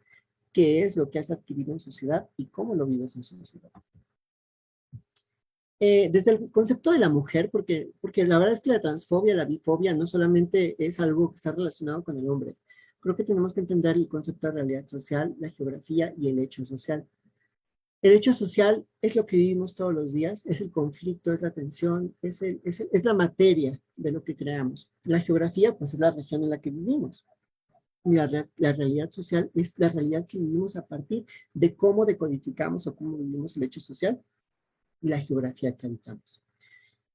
¿Qué es lo que has adquirido en sociedad y cómo lo vives en sociedad? Desde el concepto de la mujer, porque la verdad es que la transfobia, la bifobia no solamente es algo que está relacionado con el hombre. Creo que tenemos que entender el concepto de realidad social, la geografía y el hecho social. El hecho social es lo que vivimos todos los días, es el conflicto, es la tensión, es la materia de lo que creamos. La geografía, pues es la región en la que vivimos. La realidad social es la realidad que vivimos a partir de cómo decodificamos o cómo vivimos el hecho social y la geografía que habitamos.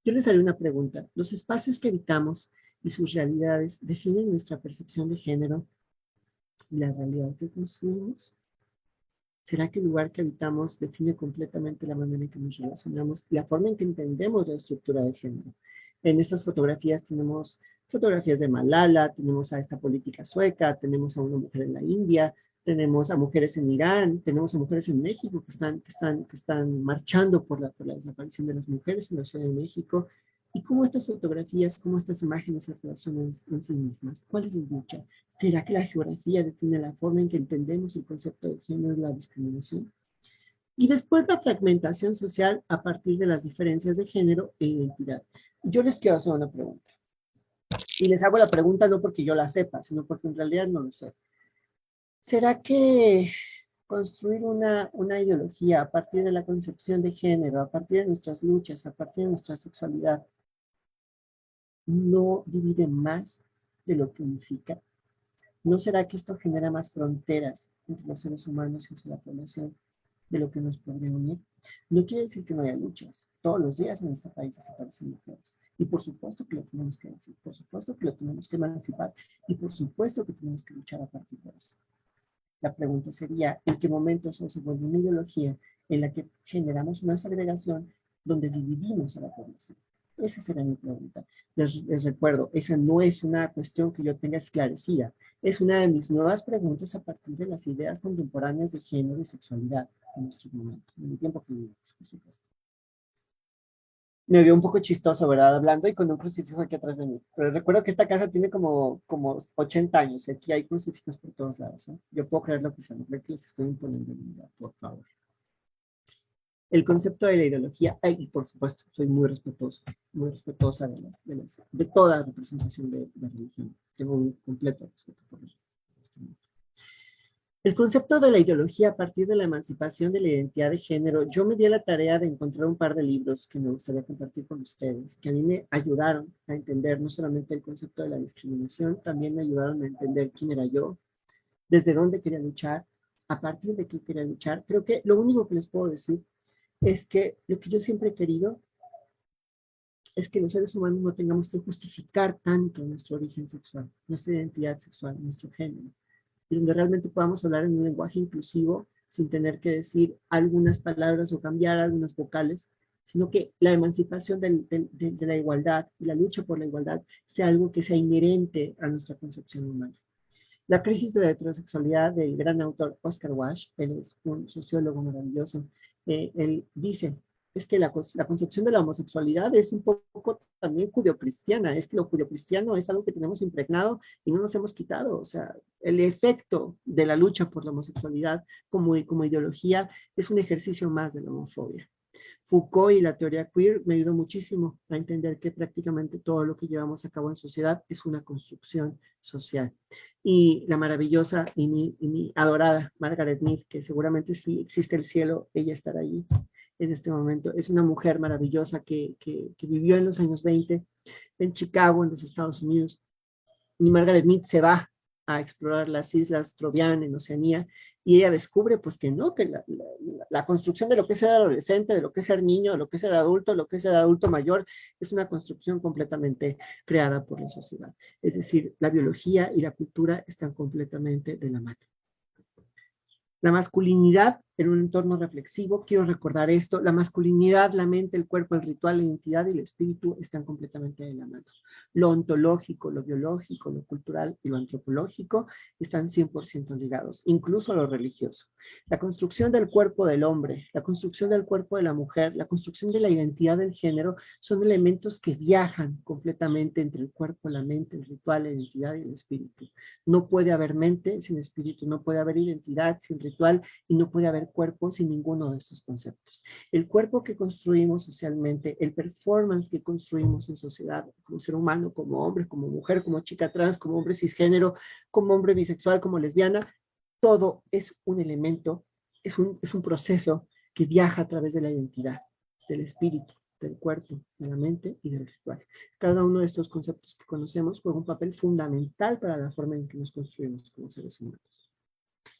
Yo les haré una pregunta. ¿Los espacios que habitamos y sus realidades definen nuestra percepción de género y la realidad que construimos? ¿Será que el lugar que habitamos define completamente la manera en que nos relacionamos y la forma en que entendemos la estructura de género? En estas fotografías tenemos fotografías de Malala, tenemos a esta política sueca, tenemos a una mujer en la India, tenemos a mujeres en Irán, tenemos a mujeres en México que están marchando por la desaparición de las mujeres en la Ciudad de México. ¿Y cómo estas fotografías, cómo estas imágenes se relacionan en sí mismas? ¿Cuál es la lucha? ¿Será que la geografía define la forma en que entendemos el concepto de género y la discriminación? Y después la fragmentación social a partir de las diferencias de género e identidad. Yo les quiero hacer una pregunta. Y les hago la pregunta no porque yo la sepa, sino porque en realidad no lo sé. ¿Será que construir una ideología a partir de la concepción de género, a partir de nuestras luchas, a partir de nuestra sexualidad, no divide más de lo que unifica? ¿No será que esto genera más fronteras entre los seres humanos y entre la población de lo que nos podría unir? No quiere decir que no haya luchas. Todos los días en este país desaparecen mujeres. Y por supuesto que lo tenemos que decir, por supuesto que lo tenemos que emancipar y por supuesto que tenemos que luchar a partir de eso. La pregunta sería, ¿en qué momento eso se vuelve una ideología en la que generamos una segregación donde dividimos a la población? Esa será mi pregunta. Les recuerdo, esa no es una cuestión que yo tenga esclarecida. Es una de mis nuevas preguntas a partir de las ideas contemporáneas de género y sexualidad en nuestro momento, en el tiempo que vivimos, por supuesto. Me vio un poco chistoso, ¿verdad? Hablando y con un crucifijo aquí atrás de mí. Pero recuerdo que esta casa tiene como 80 años y aquí hay crucifijos por todos lados. ¿Eh? Yo puedo creer lo que sea, no creo que les estoy imponiendo mi vida, por favor. El concepto de la ideología, y por supuesto, soy muy respetuosa de toda representación de religión. Tengo un completo respeto por ello. El concepto de la ideología a partir de la emancipación de la identidad de género, yo me di a la tarea de encontrar un par de libros que me gustaría compartir con ustedes, que a mí me ayudaron a entender no solamente el concepto de la discriminación, también me ayudaron a entender quién era yo, desde dónde quería luchar, a partir de qué quería luchar. Creo que lo único que les puedo decir es que lo que yo siempre he querido es que los seres humanos no tengamos que justificar tanto nuestro origen sexual, nuestra identidad sexual, nuestro género, y donde realmente podamos hablar en un lenguaje inclusivo sin tener que decir algunas palabras o cambiar algunas vocales, sino que la emancipación de la igualdad y la lucha por la igualdad sea algo que sea inherente a nuestra concepción humana. La crisis de la heterosexualidad del gran autor Oscar Wilde, él es un sociólogo maravilloso, él dice, es que la concepción de la homosexualidad es un poco también judeocristiana, es que lo judeocristiano es algo que tenemos impregnado y no nos hemos quitado, o sea, el efecto de la lucha por la homosexualidad como ideología es un ejercicio más de la homofobia. Foucault y la teoría queer me ayudó muchísimo a entender que prácticamente todo lo que llevamos a cabo en sociedad es una construcción social. Y la maravillosa y mi adorada Margaret Mead, que seguramente si existe el cielo, ella estará allí en este momento. Es una mujer maravillosa que vivió en los años 20 en Chicago, en los Estados Unidos. Y Margaret Mead se va a explorar las islas Trovián en Oceanía y ella descubre pues que no, que la construcción de lo que es ser adolescente, de lo que es ser niño, de lo que es ser adulto, de lo que es ser adulto mayor, es una construcción completamente creada por la sociedad. Es decir, la biología y la cultura están completamente de la mano. La masculinidad en un entorno reflexivo, quiero recordar esto, la masculinidad, la mente, el cuerpo, el ritual, la identidad y el espíritu están completamente de la mano. Lo ontológico, lo biológico, lo cultural y lo antropológico están 100% ligados, incluso lo religioso. La construcción del cuerpo del hombre, la construcción del cuerpo de la mujer, la construcción de la identidad del género son elementos que viajan completamente entre el cuerpo, la mente, el ritual, la identidad y el espíritu. No puede haber mente sin espíritu, no puede haber identidad sin ritual y no puede haber cuerpo sin ninguno de estos conceptos. El cuerpo que construimos socialmente, el performance que construimos en sociedad, como ser humano, como hombre, como mujer, como chica trans, como hombre cisgénero, como hombre bisexual, como lesbiana, todo es un elemento, es un proceso que viaja a través de la identidad, del espíritu, del cuerpo, de la mente y del ritual. Cada uno de estos conceptos que conocemos juega un papel fundamental para la forma en que nos construimos como seres humanos.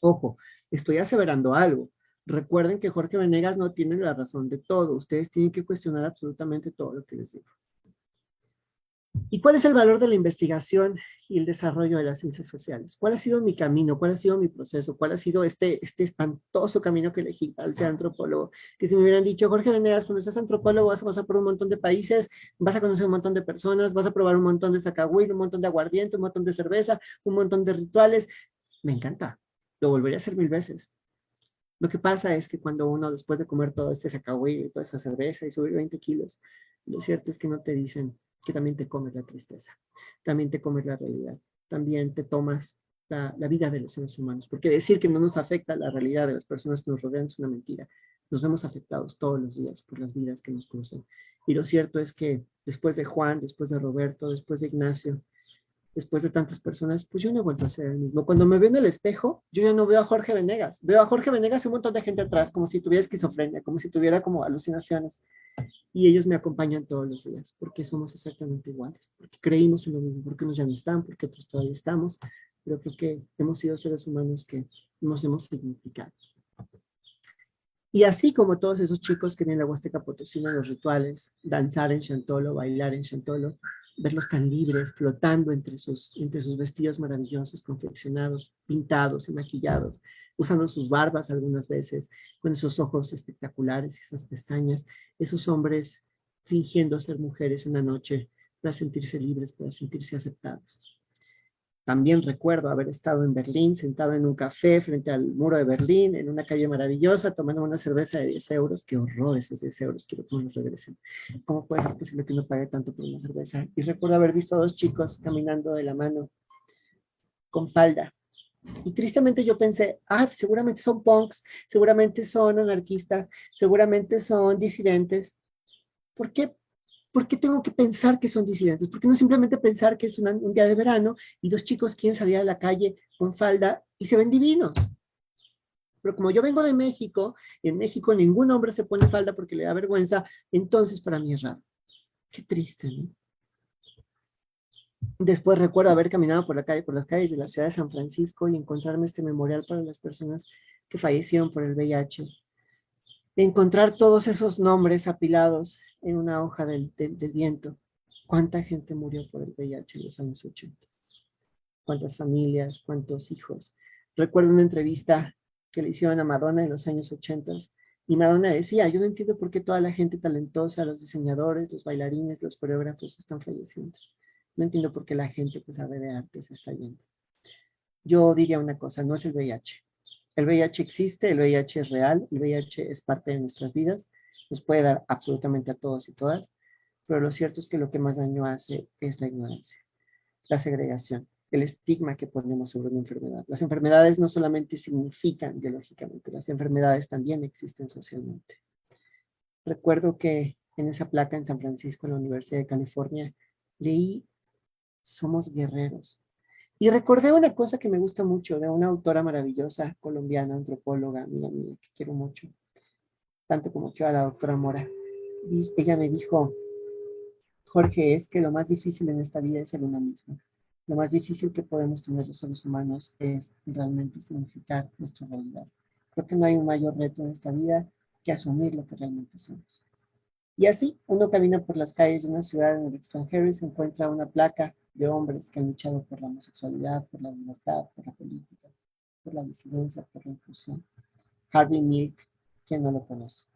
Ojo, estoy aseverando algo. Recuerden que Jorge Venegas no tiene la razón de todo. Ustedes tienen que cuestionar absolutamente todo lo que les digo. ¿Y cuál es el valor de la investigación y el desarrollo de las ciencias sociales? ¿Cuál ha sido mi camino? ¿Cuál ha sido mi proceso? ¿Cuál ha sido este espantoso camino que elegí al ser antropólogo? Que si me hubieran dicho, Jorge Venegas, cuando seas antropólogo vas a pasar por un montón de países, vas a conocer un montón de personas, vas a probar un montón de zacahuil, un montón de aguardiente, un montón de cerveza, un montón de rituales. Me encanta. Lo volvería a hacer 1000 veces. Lo que pasa es que cuando uno, después de comer todo este zacahuil y toda esa cerveza y subir 20 kilos, lo cierto es que no te dicen que también te comes la tristeza, también te comes la realidad, también te tomas la vida de los seres humanos, porque decir que no nos afecta la realidad de las personas que nos rodean es una mentira. Nos vemos afectados todos los días por las vidas que nos cruzan. Y lo cierto es que después de Juan, después de Roberto, después de Ignacio, después de tantas personas, pues yo no he vuelto a ser el mismo. Cuando me veo en el espejo, yo ya no veo a Jorge Venegas. Veo a Jorge Venegas y un montón de gente atrás, como si tuviera esquizofrenia, como si tuviera como alucinaciones. Y ellos me acompañan todos los días, porque somos exactamente iguales, porque creímos en lo mismo, porque unos ya no están, porque otros todavía estamos, pero creo que hemos sido seres humanos que nos hemos significado. Y así como todos esos chicos que vienen a la Huasteca Potosina, los rituales, danzar en Chantolo, bailar en Chantolo, verlos tan libres, flotando entre sus vestidos maravillosos, confeccionados, pintados y maquillados, usando sus barbas algunas veces, con esos ojos espectaculares y esas pestañas, esos hombres fingiendo ser mujeres en la noche para sentirse libres, para sentirse aceptados. También recuerdo haber estado en Berlín, sentado en un café frente al muro de Berlín, en una calle maravillosa, tomando una cerveza de 10 euros. ¡Qué horror esos 10 euros! Quiero que me los regresen. ¿Cómo puede ser posible que no pague tanto por una cerveza? Y recuerdo haber visto a 2 chicos caminando de la mano, con falda, Y tristemente yo pensé, seguramente son punks, seguramente son anarquistas, seguramente son disidentes. ¿Por qué? ¿Por qué tengo que pensar que son disidentes? ¿Por qué no simplemente pensar que es un día de verano y dos chicos quieren salir a la calle con falda y se ven divinos? Pero como yo vengo de México, en México ningún hombre se pone falda porque le da vergüenza, entonces para mí es raro. Qué triste, ¿no? Después recuerdo haber caminado por las calles de la ciudad de San Francisco y encontrarme este memorial para las personas que fallecieron por el VIH. Encontrar todos esos nombres apilados en una hoja del viento. ¿Cuánta gente murió por el VIH en los años 80? ¿Cuántas familias? ¿Cuántos hijos? Recuerdo una entrevista que le hicieron a Madonna en los años 80 y Madonna decía, yo no entiendo por qué toda la gente talentosa, los diseñadores, los bailarines, los coreógrafos están falleciendo. No entiendo por qué la gente que sabe de arte se está yendo. Yo diría una cosa, no es el VIH. El VIH existe, el VIH es real, el VIH es parte de nuestras vidas, nos puede dar absolutamente a todos y todas, pero lo cierto es que lo que más daño hace es la ignorancia, la segregación, el estigma que ponemos sobre una enfermedad. Las enfermedades no solamente significan biológicamente, las enfermedades también existen socialmente. Recuerdo que en esa placa en San Francisco, en la Universidad de California, leí, somos guerreros. Y recordé una cosa que me gusta mucho de una autora maravillosa, colombiana, antropóloga, amiga mía, que quiero mucho, tanto como quiero a la doctora Mora. Y ella me dijo, Jorge, es que lo más difícil en esta vida es ser uno mismo. Lo más difícil que podemos tener los seres humanos es realmente significar nuestra realidad. Creo que no hay un mayor reto en esta vida que asumir lo que realmente somos. Y así, uno camina por las calles de una ciudad en el extranjero y se encuentra una placa de hombres que han luchado por la homosexualidad, por la libertad, por la política, por la disidencia, por la inclusión. Harvey Milk, ¿quién no lo conoce?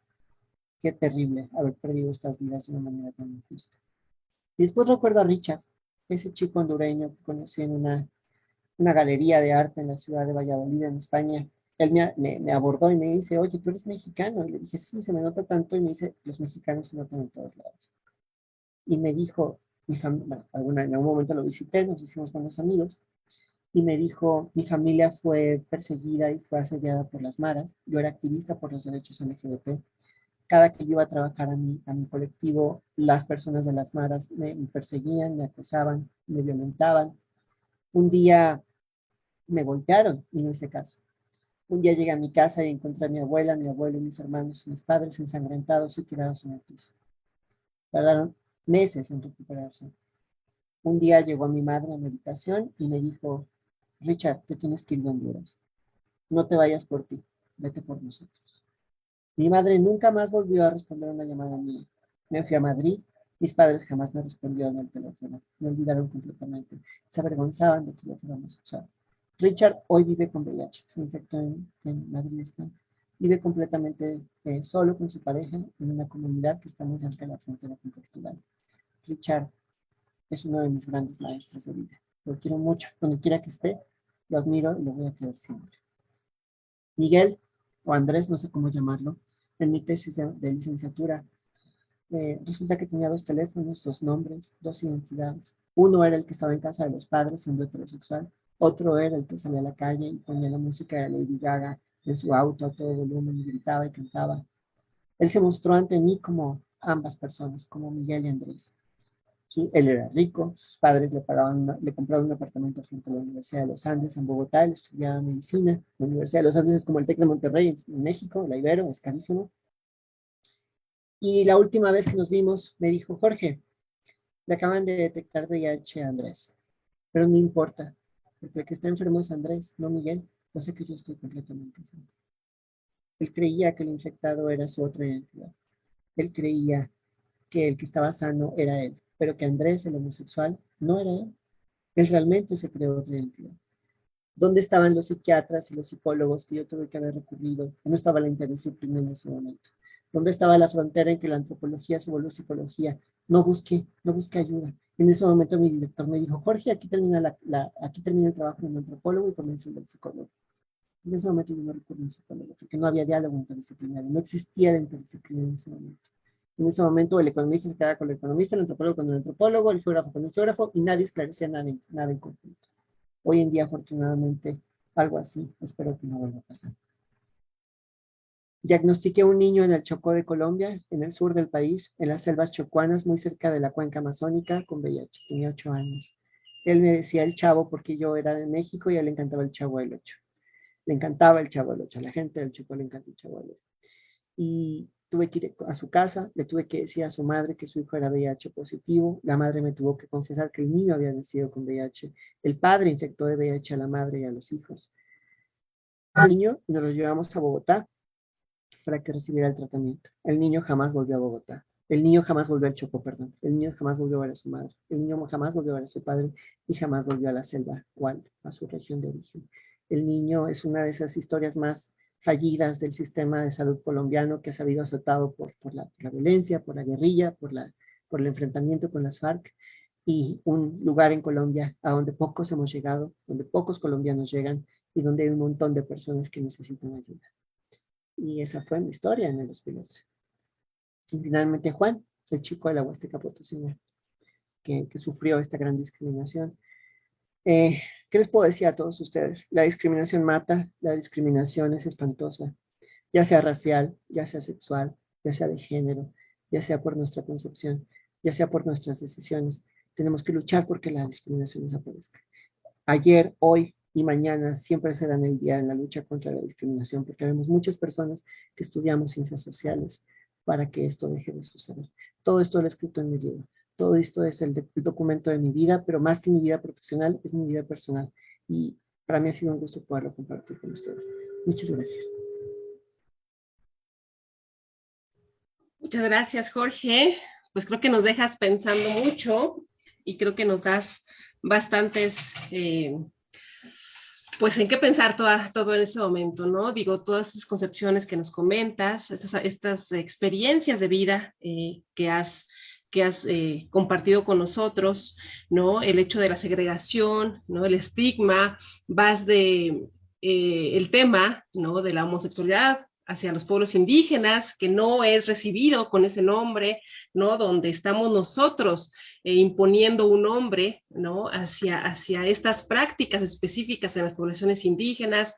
Qué terrible haber perdido estas vidas de una manera tan injusta. Y después recuerdo a Richard, ese chico hondureño que conocí en una galería de arte en la ciudad de Valladolid, en España. Él me abordó y me dice, oye, ¿tú eres mexicano? Y le dije, sí, se me nota tanto. Y me dice, los mexicanos se notan en todos lados. Y me dijo, bueno, en algún momento lo visité, nos hicimos buenos amigos, y me dijo, mi familia fue perseguida y fue asediada por las maras. Yo era activista por los derechos LGBT. Cada que yo iba a trabajar a mi colectivo, las personas de las maras me perseguían, me acosaban, me violentaban. Un día me golpearon y no hice caso. Un día llegué a mi casa y encontré a mi abuela, mi abuelo y mis hermanos y mis padres ensangrentados y tirados en el piso. Tardaron meses en recuperarse. Un día llegó mi madre a mi habitación y me dijo, Richard, te tienes que ir de Honduras. No te vayas por ti, vete por nosotros. Mi madre nunca más volvió a responder una llamada mía. Me fui a Madrid, mis padres jamás me respondieron al teléfono, me olvidaron completamente, se avergonzaban de que yo fuera homosexual. Richard hoy vive con VIH, se infectó en Madrid, España. Vive completamente solo con su pareja en una comunidad que está muy cerca de la frontera con Portugal. Richard es uno de mis grandes maestros de vida. Lo quiero mucho, donde quiera que esté, lo admiro y lo voy a querer siempre. Miguel, o Andrés, no sé cómo llamarlo, en mi tesis de licenciatura, resulta que tenía dos teléfonos, dos nombres, dos identidades. Uno era el que estaba en casa de los padres, siendo heterosexual. Otro era el que salía a la calle y ponía la música de Lady Gaga en su auto a todo volumen y gritaba y cantaba. Él se mostró ante mí como ambas personas, como Miguel y Andrés. Él era rico, sus padres le compraron un apartamento frente a la Universidad de los Andes en Bogotá, él estudiaba medicina. La Universidad de los Andes es como el TEC de Monterrey en México, la Ibero, es carísimo. Y la última vez que nos vimos me dijo, Jorge, le acaban de detectar VIH a Andrés, pero no importa, porque el que está enfermo es Andrés, no Miguel, cosa que yo estoy completamente sano. Él creía que el infectado era su otra identidad. Él creía que el que estaba sano era él, pero que Andrés, el homosexual, no era él. Él realmente se creó otra identidad. ¿Dónde estaban los psiquiatras y los psicólogos que yo tuve que haber recurrido? ¿Dónde estaba la interdisciplina en ese momento? ¿Dónde estaba la frontera en que la antropología se volvió psicología? No busqué ayuda. En ese momento mi director me dijo, Jorge, aquí termina, aquí termina el trabajo de un antropólogo y comienza el del psicólogo. En ese momento yo no recurrí a un psicólogo porque no había diálogo interdisciplinario, no existía la interdisciplina en ese momento. En ese momento el economista se quedaba con el economista, el antropólogo con el antropólogo, el geógrafo con el geógrafo y nadie esclarecía nada en conjunto. Hoy en día, afortunadamente, algo así. Espero que no vuelva a pasar. Diagnostiqué a un niño en el Chocó de Colombia, en el sur del país, en las selvas chocuanas, muy cerca de la cuenca amazónica, con VIH. Tenía 8 años. Él me decía el Chavo porque yo era de México y a él le encantaba el Chavo del Ocho. Le encantaba el Chavo del Ocho. A la gente del Chocó le encanta el Chavo del Ocho. Y tuve que ir a su casa, le tuve que decir a su madre que su hijo era VIH positivo. La madre me tuvo que confesar que el niño había nacido con VIH. El padre infectó de VIH a la madre y a los hijos. El niño nos lo llevamos a Bogotá para que recibiera el tratamiento. El niño jamás volvió a Bogotá. El niño jamás volvió al Chocó, perdón. El niño jamás volvió a ver a su madre. El niño jamás volvió a ver a su padre y jamás volvió a la selva o a su región de origen. El niño es una de esas historias más fallidas del sistema de salud colombiano que ha sabido azotado por la violencia, por la guerrilla, por el enfrentamiento con las FARC, y un lugar en Colombia a donde pocos hemos llegado, donde pocos colombianos llegan y donde hay un montón de personas que necesitan ayuda. Y esa fue mi historia en el hospital. Y finalmente Juan, el chico de la Huasteca Potosina, que sufrió esta gran discriminación. ¿Qué les puedo decir a todos ustedes? La discriminación mata, la discriminación es espantosa, ya sea racial, ya sea sexual, ya sea de género, ya sea por nuestra concepción, ya sea por nuestras decisiones. Tenemos que luchar porque la discriminación desaparezca. Ayer, hoy y mañana siempre serán el día en la lucha contra la discriminación, porque vemos muchas personas que estudiamos ciencias sociales para que esto deje de suceder. Todo esto lo he escrito en mi libro. Todo esto es el documento de mi vida, pero más que mi vida profesional, es mi vida personal. Y para mí ha sido un gusto poderlo compartir con ustedes. Muchas gracias. Muchas gracias, Jorge. Pues creo que nos dejas pensando mucho y creo que nos das bastantes, pues en qué pensar todo en este momento, ¿no? Digo, todas estas concepciones que nos comentas, estas experiencias de vida que has compartido con nosotros, ¿no? El hecho de la segregación, ¿no? El estigma, vas de el tema, ¿no? De la homosexualidad hacia los pueblos indígenas, que no es recibido con ese nombre, ¿no? Donde estamos nosotros imponiendo un nombre, ¿no? Hacia estas prácticas específicas en las poblaciones indígenas.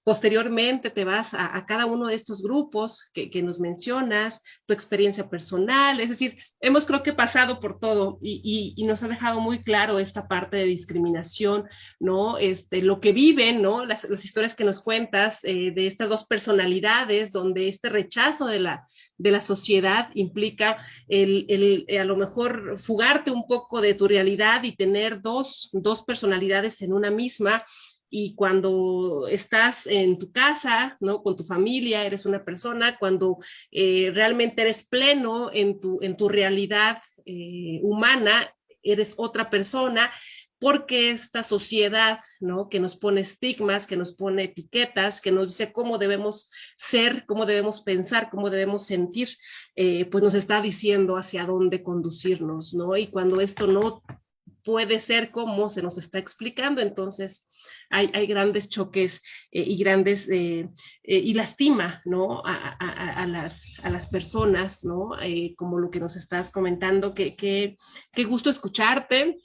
Posteriormente te vas a cada uno de estos grupos que nos mencionas, tu experiencia personal, es decir, hemos creo que pasado por todo y nos ha dejado muy claro esta parte de discriminación, ¿no? Lo que viven, ¿no? Las historias que nos cuentas de estas dos personalidades, donde este rechazo de la sociedad implica a lo mejor fugarte un poco de tu realidad y tener dos personalidades en una misma. Y cuando estás en tu casa, ¿no? Con tu familia, eres una persona, cuando realmente eres pleno en tu realidad humana, eres otra persona, porque esta sociedad, ¿no? Que nos pone estigmas, que nos pone etiquetas, que nos dice cómo debemos ser, cómo debemos pensar, cómo debemos sentir, pues nos está diciendo hacia dónde conducirnos, ¿no? Y cuando esto no puede ser como se nos está explicando, entonces hay grandes choques y grandes, y lastima, ¿no? A las personas, ¿no? Como lo que nos estás comentando, qué gusto escucharte.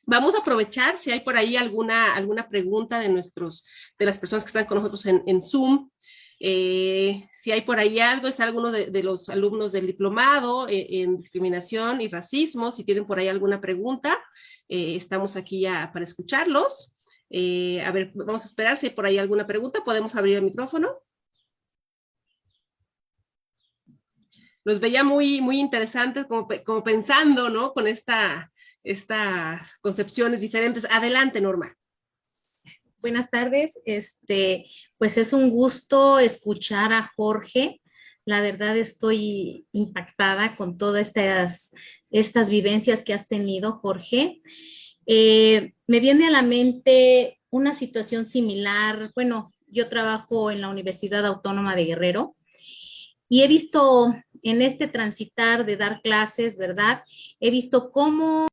Vamos a aprovechar si hay por ahí alguna pregunta de las personas que están con nosotros en Zoom. Si hay por ahí algo, es alguno de los alumnos del diplomado en discriminación y racismo. Si tienen por ahí alguna pregunta, estamos aquí ya para escucharlos. A ver, vamos a esperar si hay por ahí alguna pregunta. ¿Podemos abrir el micrófono? Los veía muy interesantes, como pensando, ¿no? Con estas concepciones diferentes. Adelante, Norma. Buenas tardes. Pues es un gusto escuchar a Jorge. La verdad estoy impactada con todas estas vivencias que has tenido, Jorge. Me viene a la mente una situación similar. Bueno, yo trabajo en la Universidad Autónoma de Guerrero y he visto en este transitar de dar clases, ¿verdad? He visto cómo